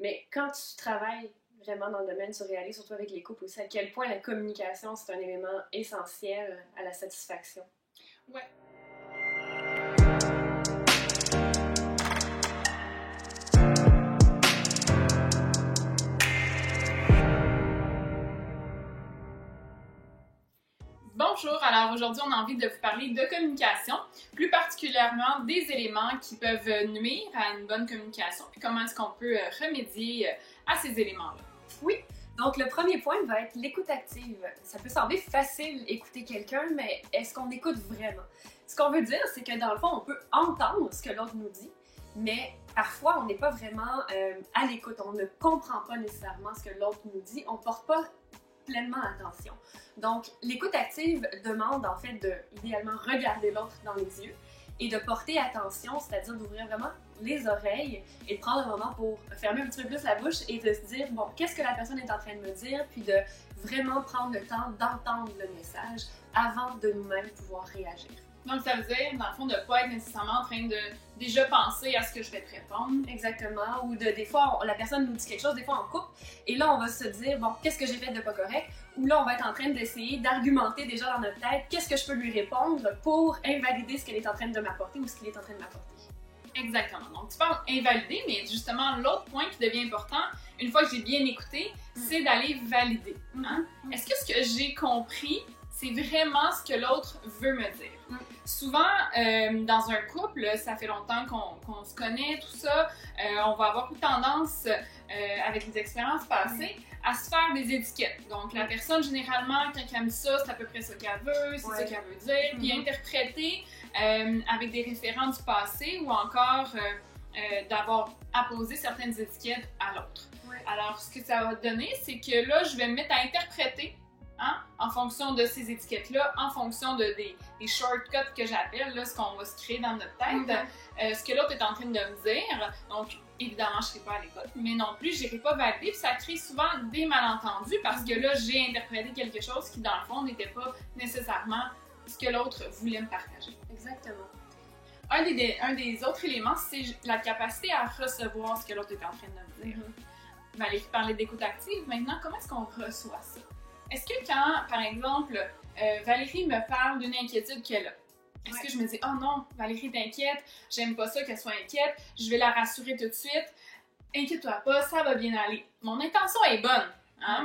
Mais quand tu travailles vraiment dans le domaine, tu réalises, surtout avec les couples aussi, à quel point la communication, c'est un élément essentiel à la satisfaction. Ouais. Bonjour, alors aujourd'hui on a envie de vous parler de communication, plus particulièrement des éléments qui peuvent nuire à une bonne communication, puis comment est-ce qu'on peut remédier à ces éléments-là. Oui, donc le premier point va être l'écoute active. Ça peut sembler facile écouter quelqu'un, mais est-ce qu'on écoute vraiment? Ce qu'on veut dire, c'est que dans le fond, on peut entendre ce que l'autre nous dit, mais parfois on n'est pas vraiment à l'écoute, on ne comprend pas nécessairement ce que l'autre nous dit, on ne porte pas pleinement attention. Donc, l'écoute active demande en fait de, idéalement, regarder l'autre dans les yeux et de porter attention, c'est-à-dire d'ouvrir vraiment les oreilles et de prendre un moment pour fermer un petit peu plus la bouche et de se dire, bon, qu'est-ce que la personne est en train de me dire, puis de vraiment prendre le temps d'entendre le message avant de nous-mêmes pouvoir réagir. Donc, ça veut dire, dans le fond, de ne pas être nécessairement en train de déjà penser à ce que je vais te répondre. Exactement. Ou des fois, la personne nous dit quelque chose, des fois on coupe, et là, on va se dire, bon, qu'est-ce que j'ai fait de pas correct? Ou là, on va être en train d'essayer d'argumenter déjà dans notre tête, qu'est-ce que je peux lui répondre pour invalider ce qu'elle est en train de m'apporter ou ce qu'il est en train de m'apporter. Exactement. Donc, tu parles invalider, mais justement, l'autre point qui devient important, une fois que j'ai bien écouté, c'est d'aller valider. Hein? Est-ce que ce que j'ai compris, c'est vraiment ce que l'autre veut me dire? Souvent, dans un couple, ça fait longtemps qu'on se connaît, tout ça, on va avoir beaucoup tendance, avec les expériences passées, à se faire des étiquettes. Donc, la personne, généralement, quand elle aime ça, c'est à peu près ce qu'elle veut, c'est ce qu'elle veut dire, puis interpréter avec des référents du passé ou encore d'avoir apposé certaines étiquettes à l'autre. Alors, ce que ça va donner, c'est que là, je vais me mettre à interpréter en fonction de ces étiquettes-là, en fonction des shortcuts que j'appelle, là, ce qu'on va se créer dans notre tête, ce que l'autre est en train de me dire. Donc, évidemment, je ne serai pas à l'écoute, mais non plus, je n'irai pas valider, puis ça crée souvent des malentendus parce que là, j'ai interprété quelque chose qui, dans le fond, n'était pas nécessairement ce que l'autre voulait me partager. Exactement. Un des autres éléments, c'est la capacité à recevoir ce que l'autre est en train de me dire. Valérie parlait d'écoute active. Maintenant, comment est-ce qu'on reçoit ça? Est-ce que quand, par exemple, Valérie me parle d'une inquiétude qu'elle a, est-ce que je me dis « Oh non, Valérie t'inquiète, j'aime pas ça qu'elle soit inquiète, je vais la rassurer tout de suite, inquiète-toi pas, ça va bien aller. » Mon intention est bonne,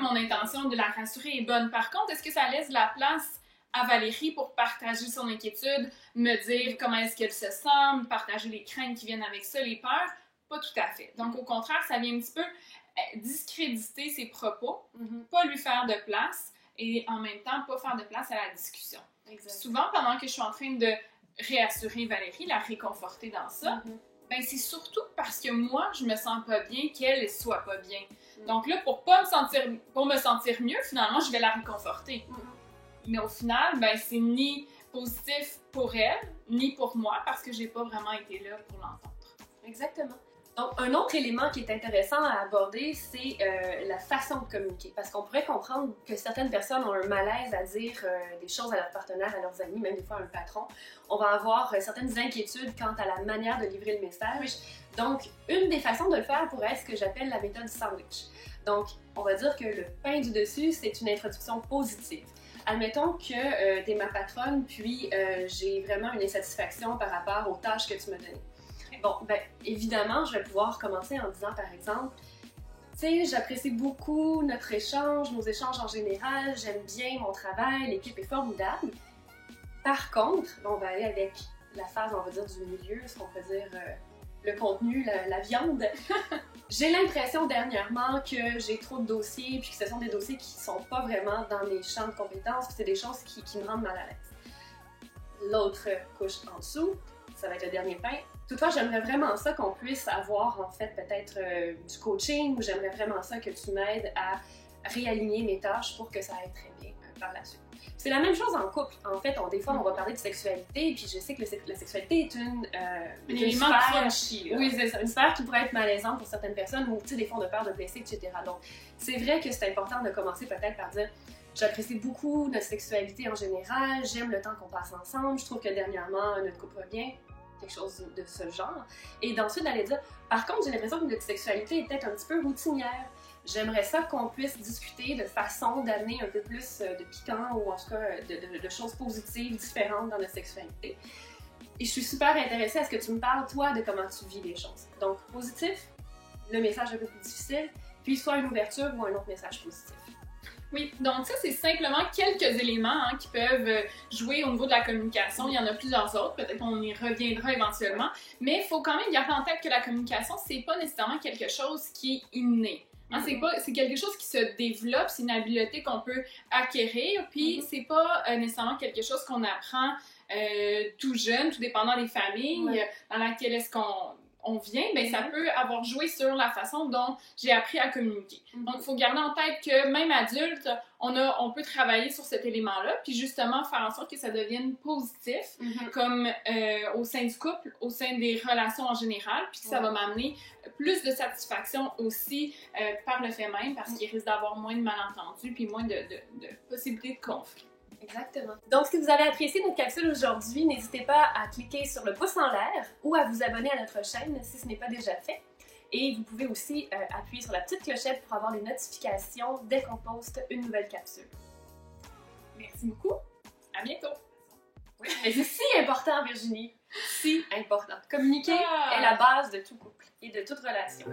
mon intention de la rassurer est bonne. Par contre, est-ce que ça laisse de la place à Valérie pour partager son inquiétude, me dire comment est-ce qu'elle se sent, me partager les craintes qui viennent avec ça, les peurs? Pas tout à fait. Donc, au contraire, ça vient un petit peu discréditer ses propos, pas lui faire de place et en même temps pas faire de place à la discussion. Exactement. Souvent, pendant que je suis en train de réassurer Valérie, la réconforter dans ça, ben c'est surtout parce que moi, je me sens pas bien qu'elle soit pas bien. Donc là, pour me sentir mieux, finalement, je vais la réconforter. Mais au final, ben c'est ni positif pour elle, ni pour moi, parce que j'ai pas vraiment été là pour l'entendre. Exactement. Donc, un autre élément qui est intéressant à aborder, c'est la façon de communiquer. Parce qu'on pourrait comprendre que certaines personnes ont un malaise à dire des choses à leurs partenaires, à leurs amis, même des fois à un patron. On va avoir certaines inquiétudes quant à la manière de livrer le message. Donc, une des façons de le faire pourrait être ce que j'appelle la méthode sandwich. Donc, on va dire que le pain du dessus, c'est une introduction positive. Admettons que tu es ma patronne, puis j'ai vraiment une insatisfaction par rapport aux tâches que tu me donnais. Bon, ben évidemment, je vais pouvoir commencer en disant, par exemple, tu sais, j'apprécie beaucoup notre échange, nos échanges en général, j'aime bien mon travail, l'équipe est formidable. Par contre, on va aller avec la phase, on va dire, du milieu, ce qu'on peut dire, le contenu, la viande. J'ai l'impression dernièrement que j'ai trop de dossiers, puis que ce sont des dossiers qui sont pas vraiment dans mes champs de compétences, puis c'est des choses qui me rendent mal à l'aise. L'autre couche en dessous, ça va être le dernier pain. Toutefois, j'aimerais vraiment ça qu'on puisse avoir en fait peut-être du coaching ou j'aimerais vraiment ça que tu m'aides à réaligner mes tâches pour que ça aille très bien par la suite. C'est la même chose en couple. En fait, des fois, on va parler de sexualité, puis je sais que la sexualité est une élément crunchy. Oui, c'est ça. Une sphère qui pourrait être malaisante pour certaines personnes ou, tu sais, des fois, on a peur de blesser, etc. Donc, c'est vrai que c'est important de commencer peut-être par dire j'apprécie beaucoup notre sexualité en général, j'aime le temps qu'on passe ensemble, je trouve que dernièrement, notre couple va bien. quelque chose de ce genre. Et d'ensuite d'aller dire, par contre, j'ai l'impression que notre sexualité est peut-être un petit peu routinière. J'aimerais ça qu'on puisse discuter de façon d'amener un peu plus de piquant ou en tout cas de choses positives, différentes dans notre sexualité. Et je suis super intéressée à ce que tu me parles, toi, de comment tu vis les choses. Donc, positif, le message un peu plus difficile, puis soit une ouverture ou un autre message positif. Oui, donc ça, c'est simplement quelques éléments qui peuvent jouer au niveau de la communication. Il y en a plusieurs autres, peut-être qu'on y reviendra éventuellement, mais il faut quand même garder en tête que la communication, c'est pas nécessairement quelque chose qui est inné. C'est quelque chose qui se développe, c'est une habileté qu'on peut acquérir, puis c'est pas nécessairement quelque chose qu'on apprend tout jeune, tout dépendant des familles dans laquelle est-ce qu'on vient, ben ça peut avoir joué sur la façon dont j'ai appris à communiquer. Donc, il faut garder en tête que même adulte, on peut travailler sur cet élément-là, puis justement faire en sorte que ça devienne positif, comme au sein du couple, au sein des relations en général, puis ça va m'amener plus de satisfaction aussi par le fait même, parce qu'il risque d'avoir moins de malentendus, puis moins de possibilités de conflit. Exactement. Donc, si vous avez apprécié notre capsule aujourd'hui, n'hésitez pas à cliquer sur le pouce en l'air ou à vous abonner à notre chaîne si ce n'est pas déjà fait. Et vous pouvez aussi appuyer sur la petite clochette pour avoir les notifications dès qu'on poste une nouvelle capsule. Merci beaucoup. À bientôt. Oui, mais c'est si important, Virginie. Si important. Communiquer est la base de tout couple et de toute relation.